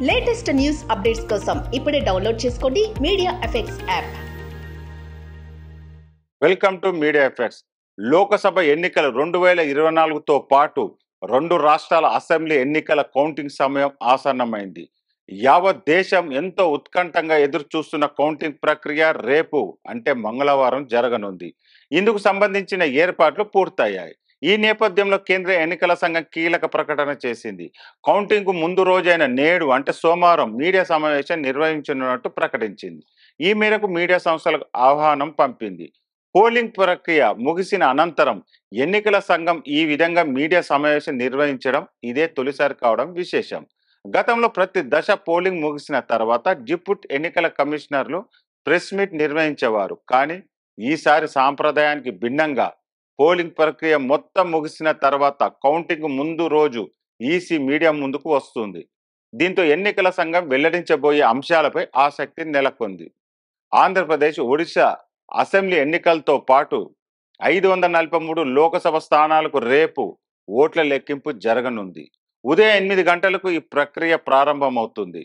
Latest news updates కోసం ఇప్పుడే download చేసుకోండి media effects app. Welcome to media effects. Lok Sabha ఎన్నికలు 2024తో పాటు 2 రాష్ట్రాల అసెంబ్లీ ఎన్నికల కౌంటింగ్ సమయం ఆసన్నమైంది. యావత్ దేశం ఎంతో ఉత్కంఠంగా ఎదురు చూస్తున్న కౌంటింగ్ ప్రక్రియ రేపు అంటే మంగళవారం జరగనుంది. ఇందుకు సంబంధించిన ఏర్పాట్లు పూర్తయ్యాయి. ఈ నేపథ్యంలో కేంద్ర ఎన్నికల సంఘం కీలక ప్రకటన చేసింది. కౌంటింగ్ కు ముందు రోజైన నేడు అంటే సోమవారం మీడియా సమావేశం నిర్వహించనున్నట్టు ప్రకటించింది. ఈ మేరకు మీడియా సంస్థలకు ఆహ్వానం పంపింది. పోలింగ్ ప్రక్రియ ముగిసిన అనంతరం ఎన్నికల సంఘం ఈ విధంగా మీడియా సమావేశం నిర్వహించడం ఇదే తొలిసారి కావడం విశేషం. గతంలో ప్రతి దశ పోలింగ్ ముగిసిన తర్వాత డిప్యూటీ ఎన్నికల కమిషనర్లు ప్రెస్ మీట్ నిర్వహించేవారు. కానీ ఈసారి సాంప్రదాయానికి భిన్నంగా పోలింగ్ ప్రక్రియ మొత్తం ముగిసిన తర్వాత కౌంటింగ్ ముందు రోజు ఈసీ మీడియా ముందుకు వస్తుంది. దీంతో ఎన్నికల సంఘం వెల్లడించబోయే అంశాలపై ఆసక్తి నెలకొంది. ఆంధ్రప్రదేశ్, ఒడిశా అసెంబ్లీ ఎన్నికలతో పాటు 543 లోకసభ స్థానాలకు రేపు ఓట్ల లెక్కింపు జరగనుంది. ఉదయం 8 గంటలకు ఈ ప్రక్రియ ప్రారంభమవుతుంది.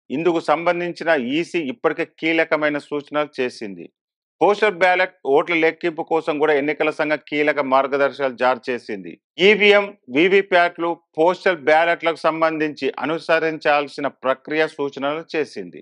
ఇందుకు సంబంధించిన ఈసీ ఇప్పటికే కీలకమైన సూచనలు చేసింది. పోస్టల్ బ్యాలెట్ ఓట్ల లెక్కింపు కోసం కూడా ఎన్నికల సంఘం కీలక మార్గదర్శకాలు జారీ చేసింది. ఈవీఎం, వీవీప్యాట్లు, పోస్టల్ బ్యాలెట్లకు సంబంధించి అనుసరించాల్సిన ప్రక్రియ సూచనలు చేసింది.